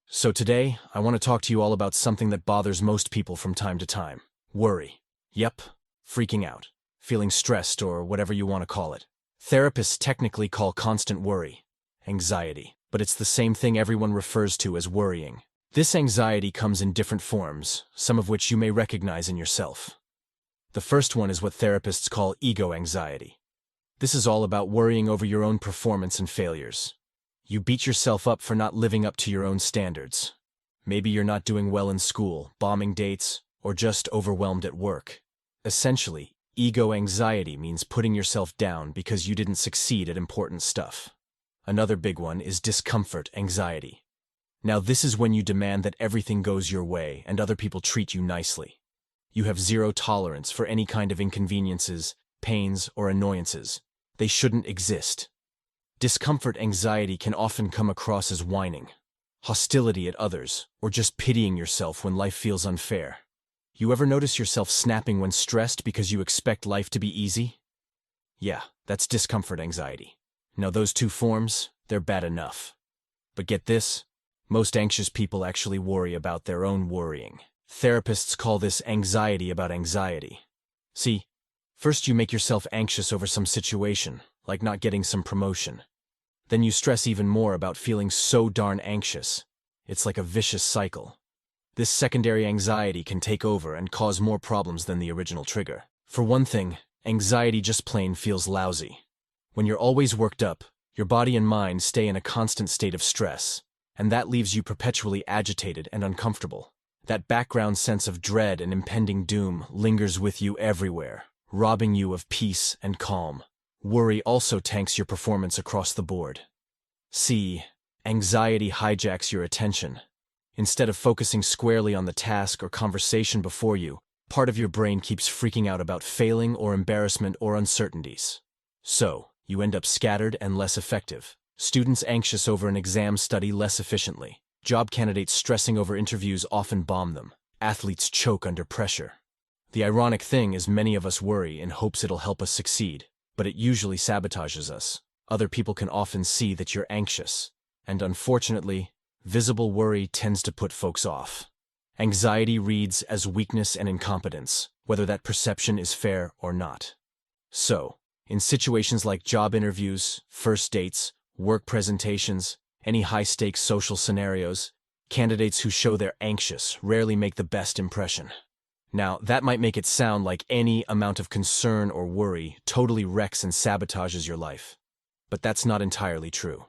So today, I want to talk to you all about something that bothers most people from time to time. Worry. Yep, freaking out, feeling stressed, or whatever you want to call it. Therapists technically call constant worry anxiety, but it's the same thing everyone refers to as worrying. This anxiety comes in different forms, some of which you may recognize in yourself. The first one is what therapists call ego anxiety. This is all about worrying over your own performance and failures. You beat yourself up for not living up to your own standards. Maybe you're not doing well in school, bombing dates, or just overwhelmed at work. Essentially, ego anxiety means putting yourself down because you didn't succeed at important stuff. Another big one is discomfort anxiety. Now this is when you demand that everything goes your way and other people treat you nicely. You have zero tolerance for any kind of inconveniences, pains, or annoyances. They shouldn't exist. Discomfort anxiety can often come across as whining, hostility at others, or just pitying yourself when life feels unfair. You ever notice yourself snapping when stressed because you expect life to be easy? Yeah, that's discomfort anxiety. Now those two forms, they're bad enough. But get this, most anxious people actually worry about their own worrying. Therapists call this anxiety about anxiety. See, first you make yourself anxious over some situation, like not getting some promotion. Then you stress even more about feeling so darn anxious. It's like a vicious cycle. This secondary anxiety can take over and cause more problems than the original trigger. For one thing, anxiety just plain feels lousy. When you're always worked up, your body and mind stay in a constant state of stress, and that leaves you perpetually agitated and uncomfortable. That background sense of dread and impending doom lingers with you everywhere, robbing you of peace and calm. Worry also tanks your performance across the board. See, anxiety hijacks your attention. Instead of focusing squarely on the task or conversation before you, part of your brain keeps freaking out about failing or embarrassment or uncertainties. So, you end up scattered and less effective. Students anxious over an exam study less efficiently. Job candidates stressing over interviews often bomb them. Athletes choke under pressure. The ironic thing is many of us worry in hopes it'll help us succeed, but it usually sabotages us. Other people can often see that you're anxious, and unfortunately, visible worry tends to put folks off. Anxiety reads as weakness and incompetence, whether that perception is fair or not. So, in situations like job interviews, first dates, work presentations, any high-stakes social scenarios, candidates who show they're anxious rarely make the best impression. Now, that might make it sound like any amount of concern or worry totally wrecks and sabotages your life. But that's not entirely true.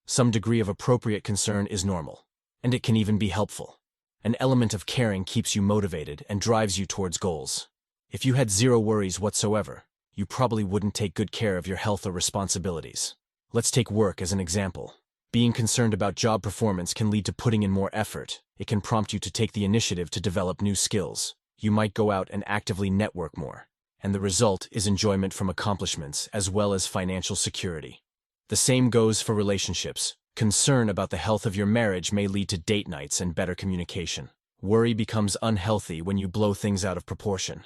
Some degree of appropriate concern is normal, and it can even be helpful. An element of caring keeps you motivated and drives you towards goals. If you had zero worries whatsoever, you probably wouldn't take good care of your health or responsibilities. Let's take work as an example. Being concerned about job performance can lead to putting in more effort. It can prompt you to take the initiative to develop new skills. You might go out and actively network more, and the result is enjoyment from accomplishments as well as financial security. The same goes for relationships. Concern about the health of your marriage may lead to date nights and better communication. Worry becomes unhealthy when you blow things out of proportion.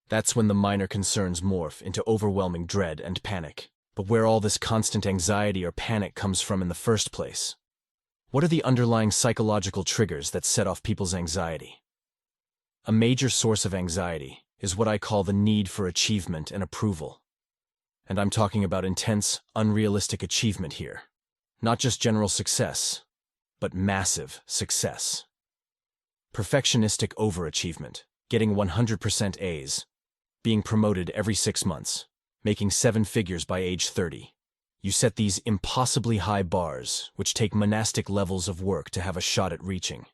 That's when the minor concerns morph into overwhelming dread and panic. But where all this constant anxiety or panic comes from in the first place? What are the underlying psychological triggers that set off people's anxiety? A major source of anxiety is what I call the need for achievement and approval. And I'm talking about intense, unrealistic achievement here. Not just general success, but massive success. Perfectionistic overachievement, getting 100% A's, being promoted every 6 months, making 7 figures by age 30. You set these impossibly high bars, which take monastic levels of work to have a shot at reaching.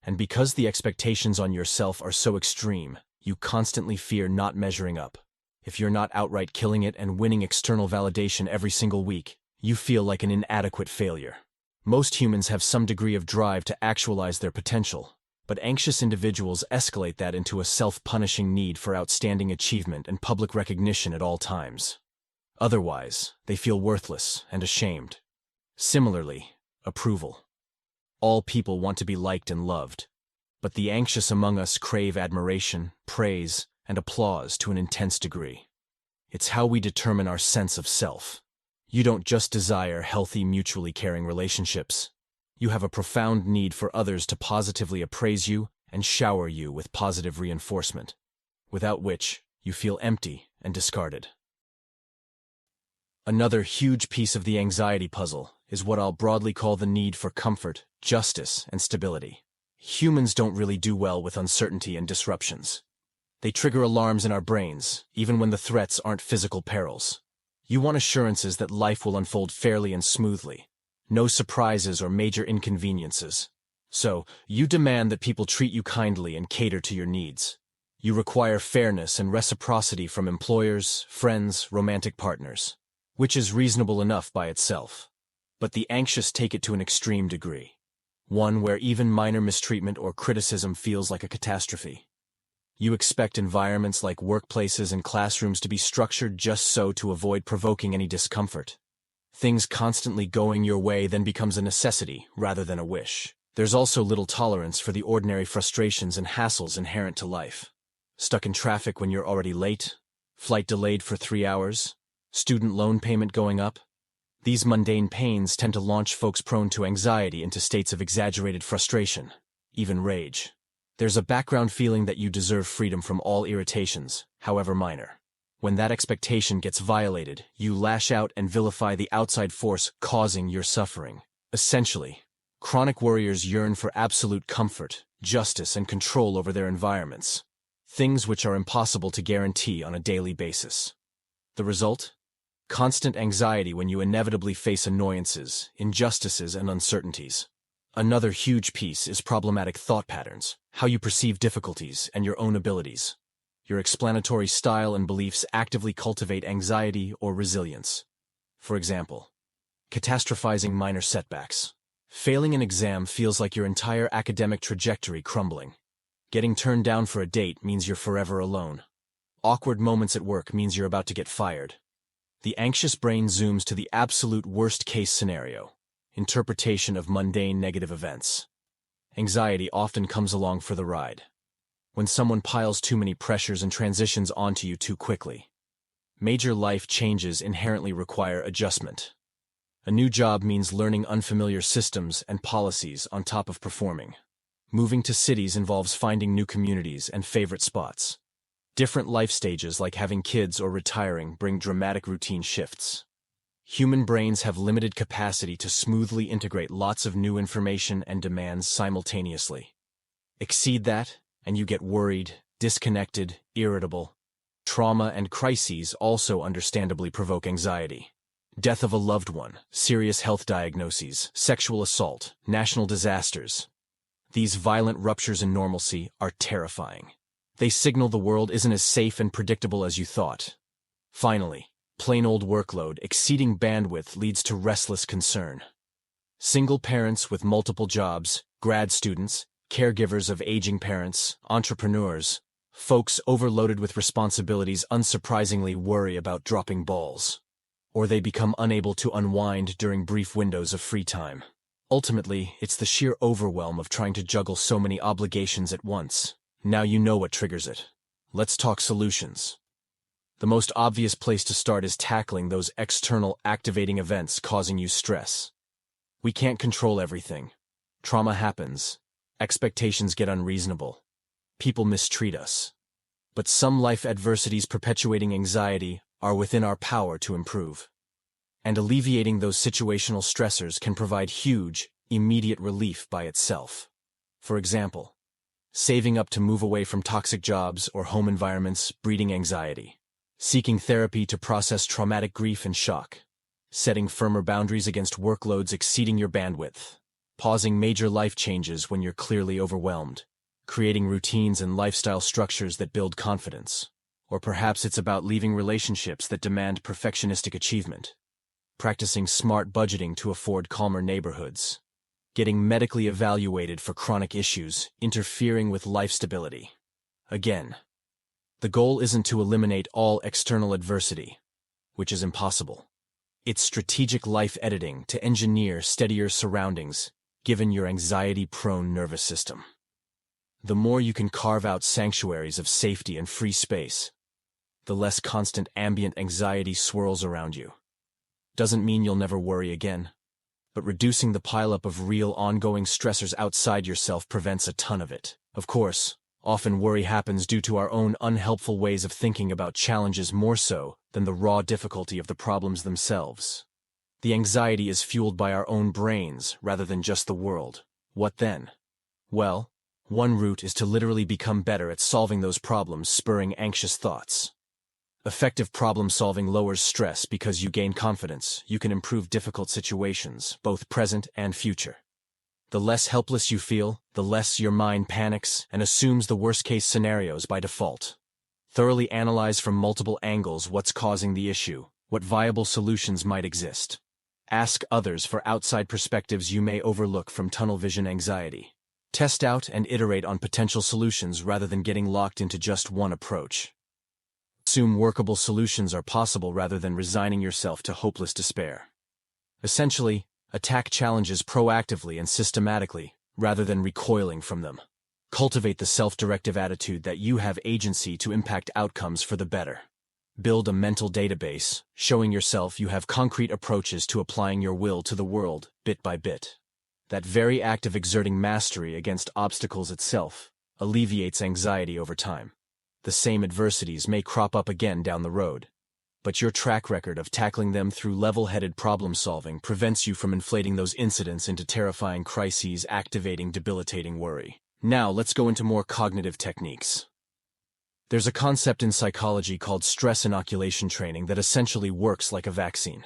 And because the expectations on yourself are so extreme, you constantly fear not measuring up. If you're not outright killing it and winning external validation every single week, you feel like an inadequate failure. Most humans have some degree of drive to actualize their potential, but anxious individuals escalate that into a self-punishing need for outstanding achievement and public recognition at all times. Otherwise, they feel worthless and ashamed. Similarly, approval. All people want to be liked and loved, but the anxious among us crave admiration, praise, and applause to an intense degree. It's how we determine our sense of self. You don't just desire healthy, mutually caring relationships. You have a profound need for others to positively appraise you and shower you with positive reinforcement, without which you feel empty and discarded. Another huge piece of the anxiety puzzle is what I'll broadly call the need for comfort, justice, and stability. Humans don't really do well with uncertainty and disruptions. They trigger alarms in our brains, even when the threats aren't physical perils. You want assurances that life will unfold fairly and smoothly. No surprises or major inconveniences. So, you demand that people treat you kindly and cater to your needs. You require fairness and reciprocity from employers, friends, romantic partners, which is reasonable enough by itself. But the anxious take it to an extreme degree, one where even minor mistreatment or criticism feels like a catastrophe. You expect environments like workplaces and classrooms to be structured just so to avoid provoking any discomfort. Things constantly going your way then becomes a necessity rather than a wish. There's also little tolerance for the ordinary frustrations and hassles inherent to life. Stuck in traffic when you're already late, flight delayed for 3 hours, student loan payment going up. These mundane pains tend to launch folks prone to anxiety into states of exaggerated frustration, even rage. There's a background feeling that you deserve freedom from all irritations, however minor. When that expectation gets violated, you lash out and vilify the outside force causing your suffering. Essentially, chronic worriers yearn for absolute comfort, justice, and control over their environments, things which are impossible to guarantee on a daily basis. The result? Constant anxiety when you inevitably face annoyances, injustices, and uncertainties. Another huge piece is problematic thought patterns, how you perceive difficulties and your own abilities. Your explanatory style and beliefs actively cultivate anxiety or resilience. For example, catastrophizing minor setbacks. Failing an exam feels like your entire academic trajectory crumbling. Getting turned down for a date means you're forever alone. Awkward moments at work means you're about to get fired. The anxious brain zooms to the absolute worst-case scenario, interpretation of mundane negative events. Anxiety often comes along for the ride. When someone piles too many pressures and transitions onto you too quickly. Major life changes inherently require adjustment. A new job means learning unfamiliar systems and policies on top of performing. Moving to cities involves finding new communities and favorite spots. Different life stages like having kids or retiring bring dramatic routine shifts. Human brains have limited capacity to smoothly integrate lots of new information and demands simultaneously. Exceed that, and you get worried, disconnected, irritable. Trauma and crises also understandably provoke anxiety. Death of a loved one, serious health diagnoses, sexual assault, national disasters. These violent ruptures in normalcy are terrifying. They signal the world isn't as safe and predictable as you thought. Finally, plain old workload exceeding bandwidth leads to restless concern. Single parents with multiple jobs, grad students, caregivers of aging parents, entrepreneurs, folks overloaded with responsibilities unsurprisingly worry about dropping balls. Or they become unable to unwind during brief windows of free time. Ultimately, it's the sheer overwhelm of trying to juggle so many obligations at once. Now you know what triggers it. Let's talk solutions. The most obvious place to start is tackling those external activating events causing you stress. We can't control everything. Trauma happens. Expectations get unreasonable. People mistreat us. But some life adversities perpetuating anxiety are within our power to improve. And alleviating those situational stressors can provide huge, immediate relief by itself. For example, saving up to move away from toxic jobs or home environments breeding anxiety. Seeking therapy to process traumatic grief and shock. Setting firmer boundaries against workloads exceeding your bandwidth. Pausing major life changes when you're clearly overwhelmed. Creating routines and lifestyle structures that build confidence. Or perhaps it's about leaving relationships that demand perfectionistic achievement. Practicing smart budgeting to afford calmer neighborhoods. Getting medically evaluated for chronic issues, interfering with life stability. Again, the goal isn't to eliminate all external adversity, which is impossible. It's strategic life editing to engineer steadier surroundings, given your anxiety-prone nervous system. The more you can carve out sanctuaries of safety and free space, the less constant ambient anxiety swirls around you. Doesn't mean you'll never worry again, but reducing the pileup of real ongoing stressors outside yourself prevents a ton of it. Of course, often worry happens due to our own unhelpful ways of thinking about challenges more so than the raw difficulty of the problems themselves. The anxiety is fueled by our own brains rather than just the world. What then? Well, one route is to literally become better at solving those problems, spurring anxious thoughts. Effective problem-solving lowers stress because you gain confidence. You can improve difficult situations, both present and future. The less helpless you feel, the less your mind panics and assumes the worst-case scenarios by default. Thoroughly analyze from multiple angles what's causing the issue, what viable solutions might exist. Ask others for outside perspectives you may overlook from tunnel vision anxiety. Test out and iterate on potential solutions rather than getting locked into just one approach. Assume workable solutions are possible rather than resigning yourself to hopeless despair. Essentially, attack challenges proactively and systematically, rather than recoiling from them. Cultivate the self-directive attitude that you have agency to impact outcomes for the better. Build a mental database, showing yourself you have concrete approaches to applying your will to the world, bit by bit. That very act of exerting mastery against obstacles itself alleviates anxiety over time. The same adversities may crop up again down the road, but your track record of tackling them through level-headed problem-solving prevents you from inflating those incidents into terrifying crises, activating debilitating worry. Now, let's go into more cognitive techniques. There's a concept in psychology called stress inoculation training that essentially works like a vaccine.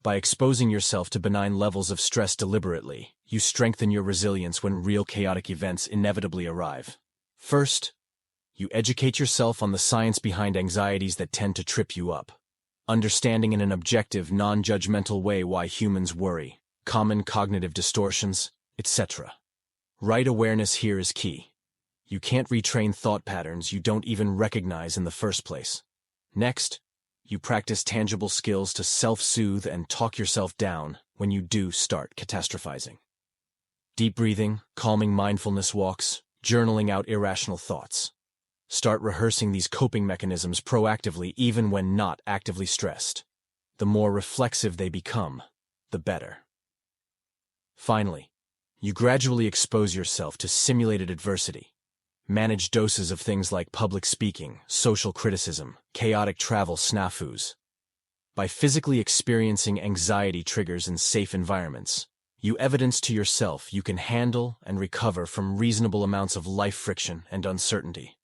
By exposing yourself to benign levels of stress deliberately, you strengthen your resilience when real chaotic events inevitably arrive. First, you educate yourself on the science behind anxieties that tend to trip you up. Understanding in an objective, non-judgmental way why humans worry, common cognitive distortions, etc. Right awareness here is key. You can't retrain thought patterns you don't even recognize in the first place. Next, you practice tangible skills to self-soothe and talk yourself down when you do start catastrophizing. Deep breathing, calming mindfulness walks, journaling out irrational thoughts. Start rehearsing these coping mechanisms proactively even when not actively stressed. The more reflexive they become, the better. Finally, you gradually expose yourself to simulated adversity. Manage doses of things like public speaking, social criticism, chaotic travel snafus. By physically experiencing anxiety triggers in safe environments, you evidence to yourself you can handle and recover from reasonable amounts of life friction and uncertainty.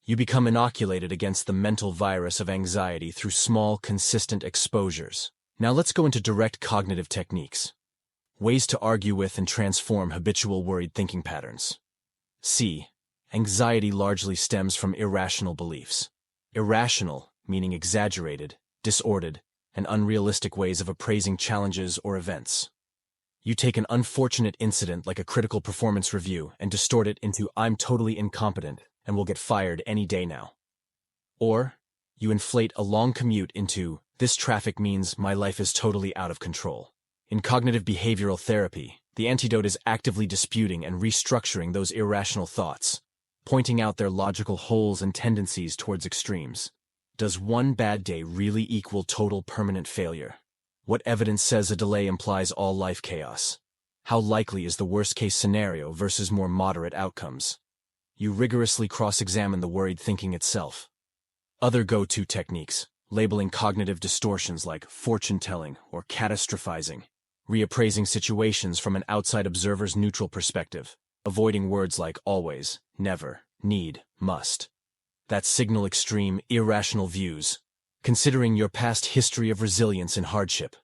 You become inoculated against the mental virus of anxiety through small, consistent exposures. Now let's go into direct cognitive techniques. Ways to argue with and transform habitual worried thinking patterns. C. Anxiety largely stems from irrational beliefs. Irrational, meaning exaggerated, disordered, and unrealistic ways of appraising challenges or events. You take an unfortunate incident like a critical performance review and distort it into "I'm totally incompetent and will get fired any day now." Or, you inflate a long commute into "this traffic means my life is totally out of control." In cognitive behavioral therapy, the antidote is actively disputing and restructuring those irrational thoughts, pointing out their logical holes and tendencies towards extremes. Does one bad day really equal total permanent failure? What evidence says a delay implies all life chaos? How likely is the worst-case scenario versus more moderate outcomes? You rigorously cross-examine the worried thinking itself. Other go-to techniques, labeling cognitive distortions like fortune-telling or catastrophizing, reappraising situations from an outside observer's neutral perspective, avoiding words like always, never, need, must. That signal extreme, irrational views, considering your past history of resilience in hardship.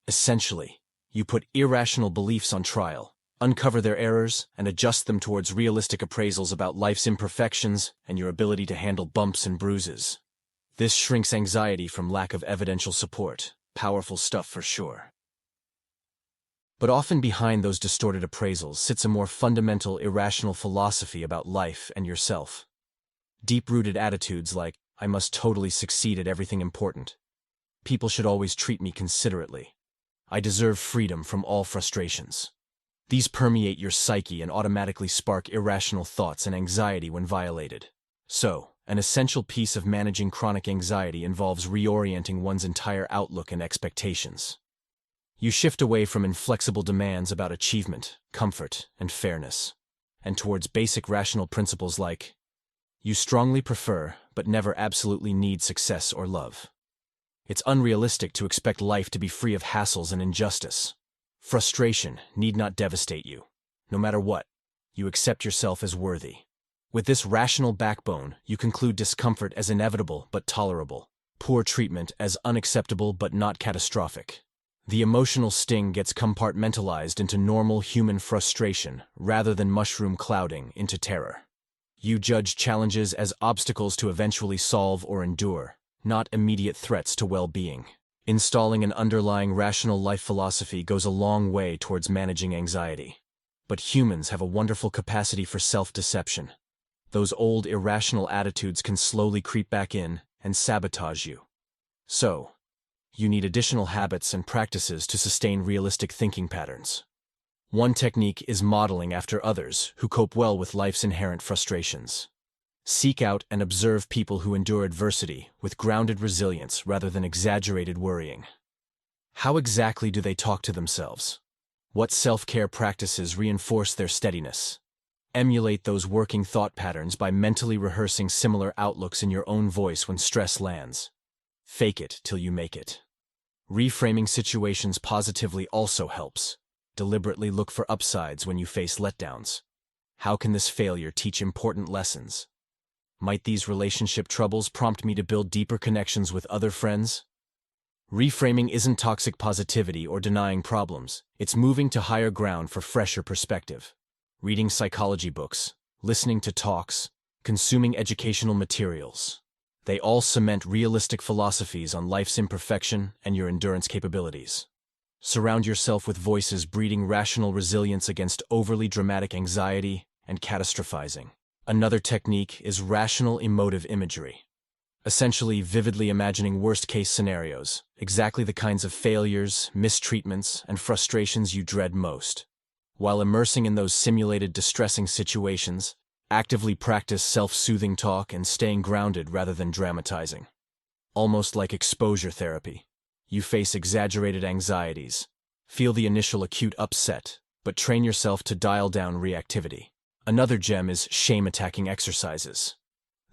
Essentially, you put irrational beliefs on trial, uncover their errors, and adjust them towards realistic appraisals about life's imperfections and your ability to handle bumps and bruises. This shrinks anxiety from lack of evidential support. Powerful stuff for sure. But often behind those distorted appraisals sits a more fundamental, irrational philosophy about life and yourself. Deep-rooted attitudes like, I must totally succeed at everything important. People should always treat me considerately. I deserve freedom from all frustrations. These permeate your psyche and automatically spark irrational thoughts and anxiety when violated. So, an essential piece of managing chronic anxiety involves reorienting one's entire outlook and expectations. You shift away from inflexible demands about achievement, comfort, and fairness, and towards basic rational principles like, you strongly prefer, but never absolutely need success or love. It's unrealistic to expect life to be free of hassles and injustice. Frustration need not devastate you. No matter what, you accept yourself as worthy. With this rational backbone, you conclude discomfort as inevitable but tolerable, poor treatment as unacceptable but not catastrophic. The emotional sting gets compartmentalized into normal human frustration rather than mushroom clouding into terror. You judge challenges as obstacles to eventually solve or endure, not immediate threats to well-being. Installing an underlying rational life philosophy goes a long way towards managing anxiety. But humans have a wonderful capacity for self-deception. Those old irrational attitudes can slowly creep back in and sabotage you. So, you need additional habits and practices to sustain realistic thinking patterns. One technique is modeling after others who cope well with life's inherent frustrations. Seek out and observe people who endure adversity with grounded resilience rather than exaggerated worrying. How exactly do they talk to themselves? What self-care practices reinforce their steadiness? Emulate those working thought patterns by mentally rehearsing similar outlooks in your own voice when stress lands. Fake it till you make it. Reframing situations positively also helps. Deliberately look for upsides when you face letdowns. How can this failure teach important lessons? Might these relationship troubles prompt me to build deeper connections with other friends? Reframing isn't toxic positivity or denying problems. It's moving to higher ground for fresher perspective. Reading psychology books, listening to talks, consuming educational materials. They all cement realistic philosophies on life's imperfection and your endurance capabilities. Surround yourself with voices breeding rational resilience against overly dramatic anxiety and catastrophizing. Another technique is rational emotive imagery. Essentially, vividly imagining worst-case scenarios, exactly the kinds of failures, mistreatments, and frustrations you dread most. While immersing in those simulated distressing situations, actively practice self-soothing talk and staying grounded rather than dramatizing. Almost like exposure therapy. You face exaggerated anxieties, feel the initial acute upset, but train yourself to dial down reactivity. Another gem is shame-attacking exercises.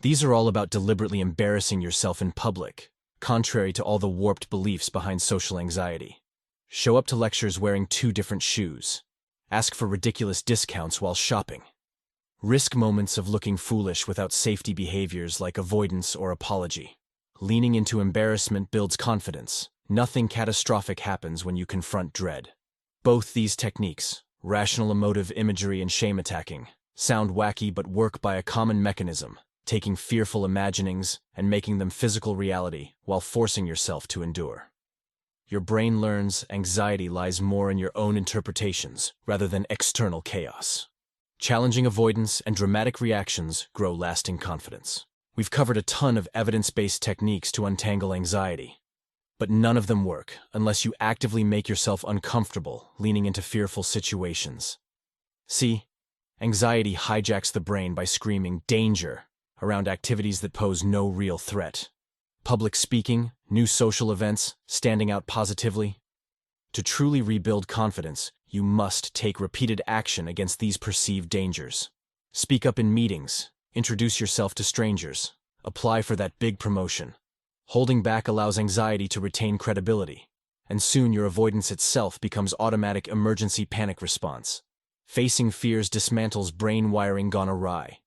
These are all about deliberately embarrassing yourself in public, contrary to all the warped beliefs behind social anxiety. Show up to lectures wearing 2 different shoes. Ask for ridiculous discounts while shopping. Risk moments of looking foolish without safety behaviors like avoidance or apology. Leaning into embarrassment builds confidence. Nothing catastrophic happens when you confront dread. Both these techniques, rational emotive imagery and shame attacking, sound wacky but work by a common mechanism, taking fearful imaginings and making them physical reality while forcing yourself to endure. Your brain learns anxiety lies more in your own interpretations rather than external chaos. Challenging avoidance and dramatic reactions grow lasting confidence. We've covered a ton of evidence-based techniques to untangle anxiety, but none of them work unless you actively make yourself uncomfortable leaning into fearful situations. See, anxiety hijacks the brain by screaming "danger" around activities that pose no real threat. Public speaking, new social events, standing out positively. To truly rebuild confidence, you must take repeated action against these perceived dangers. Speak up in meetings, introduce yourself to strangers, apply for that big promotion. Holding back allows anxiety to retain credibility, and soon your avoidance itself becomes automatic emergency panic response. Facing fears dismantles brain wiring gone awry.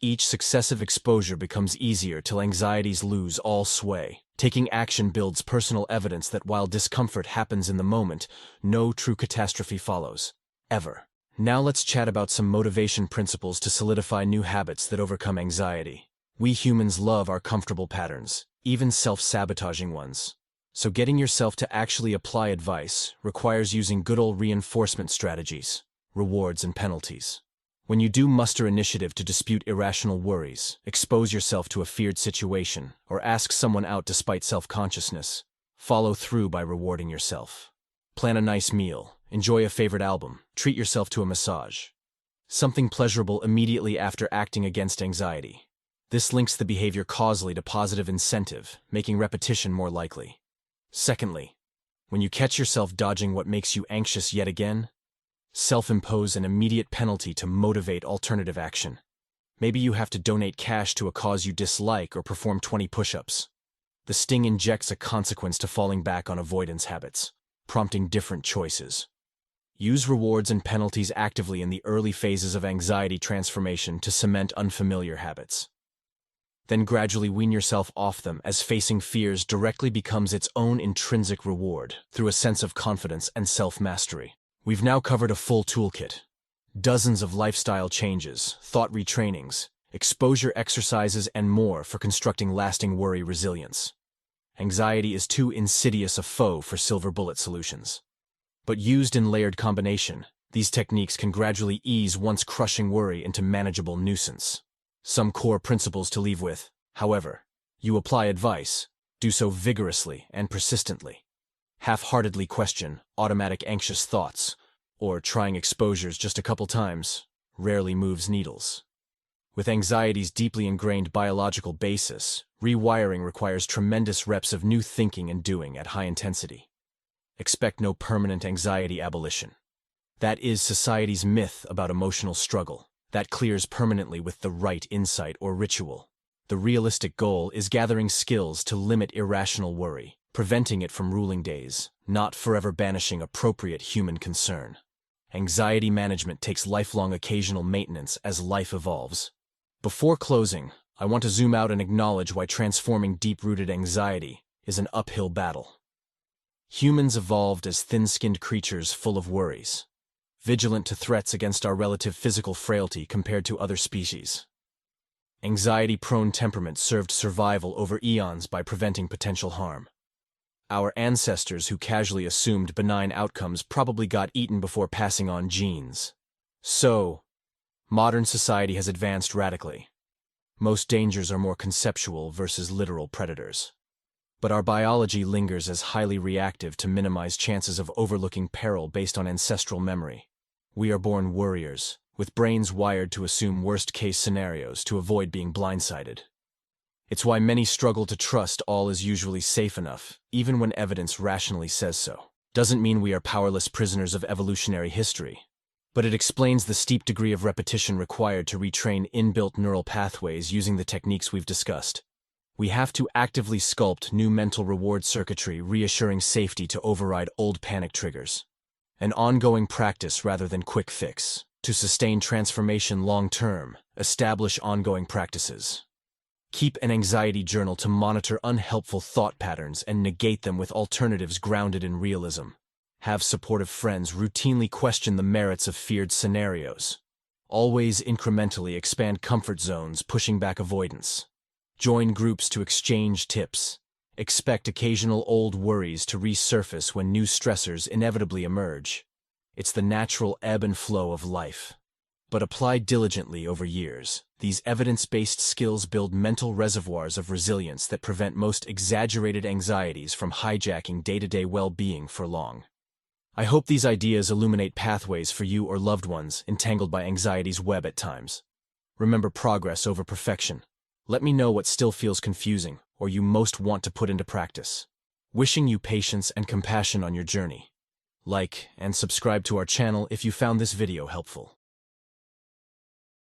Each successive exposure becomes easier till anxieties lose all sway. Taking action builds personal evidence that while discomfort happens in the moment, no true catastrophe follows. Ever. Now let's chat about some motivation principles to solidify new habits that overcome anxiety. We humans love our comfortable patterns, even self-sabotaging ones. So getting yourself to actually apply advice requires using good old reinforcement strategies, rewards and penalties. When you do muster initiative to dispute irrational worries, expose yourself to a feared situation, or ask someone out despite self-consciousness, follow through by rewarding yourself. Plan a nice meal, enjoy a favorite album, treat yourself to a massage. Something pleasurable immediately after acting against anxiety. This links the behavior causally to positive incentive, making repetition more likely. Secondly, When you catch yourself dodging what makes you anxious yet again, self-impose an immediate penalty to motivate alternative action. Maybe you have to donate cash to a cause you dislike or perform 20 push-ups. The sting injects a consequence to falling back on avoidance habits, prompting different choices. Use rewards and penalties actively in the early phases of anxiety transformation to cement unfamiliar habits. Then gradually wean yourself off them as facing fears directly becomes its own intrinsic reward through a sense of confidence and self-mastery. We've now covered a full toolkit. Dozens of lifestyle changes, thought retrainings, exposure exercises, and more for constructing lasting worry resilience. Anxiety is too insidious a foe for silver bullet solutions. But used in layered combination, these techniques can gradually ease once crushing worry into manageable nuisance. Some core principles to leave with, however. You apply advice, do so vigorously and persistently. Half-heartedly question automatic anxious thoughts, or trying exposures just a couple times rarely moves needles. With anxiety's deeply ingrained biological basis, rewiring requires tremendous reps of new thinking and doing at high intensity. Expect no permanent anxiety abolition. That is society's myth about emotional struggle. That clears permanently with the right insight or ritual. The realistic goal is gathering skills to limit irrational worry, preventing it from ruling days, not forever banishing appropriate human concern. Anxiety management takes lifelong occasional maintenance as life evolves. Before closing, I want to zoom out and acknowledge why transforming deep-rooted anxiety is an uphill battle. Humans evolved as thin-skinned creatures full of worries, vigilant to threats against our relative physical frailty compared to other species. Anxiety-prone temperament served survival over eons by preventing potential harm. Our ancestors who casually assumed benign outcomes probably got eaten before passing on genes. So, modern society has advanced radically. Most dangers are more conceptual versus literal predators. But our biology lingers as highly reactive to minimize chances of overlooking peril based on ancestral memory. We are born worriers, with brains wired to assume worst-case scenarios to avoid being blindsided. It's why many struggle to trust all is usually safe enough, even when evidence rationally says so. Doesn't mean we are powerless prisoners of evolutionary history, but it explains the steep degree of repetition required to retrain inbuilt neural pathways using the techniques we've discussed. We have to actively sculpt new mental reward circuitry, reassuring safety to override old panic triggers. An ongoing practice rather than quick fix. To sustain transformation long-term, establish ongoing practices. Keep an anxiety journal to monitor unhelpful thought patterns and negate them with alternatives grounded in realism. Have supportive friends routinely question the merits of feared scenarios. Always incrementally expand comfort zones, pushing back avoidance. Join groups to exchange tips. Expect occasional old worries to resurface when new stressors inevitably emerge. It's the natural ebb and flow of life. But applied diligently over years, these evidence-based skills build mental reservoirs of resilience that prevent most exaggerated anxieties from hijacking day-to-day well-being for long. I hope these ideas illuminate pathways for you or loved ones entangled by anxiety's web at times. Remember progress over perfection. Let me know what still feels confusing or you most want to put into practice. Wishing you patience and compassion on your journey. Like and subscribe to our channel if you found this video helpful.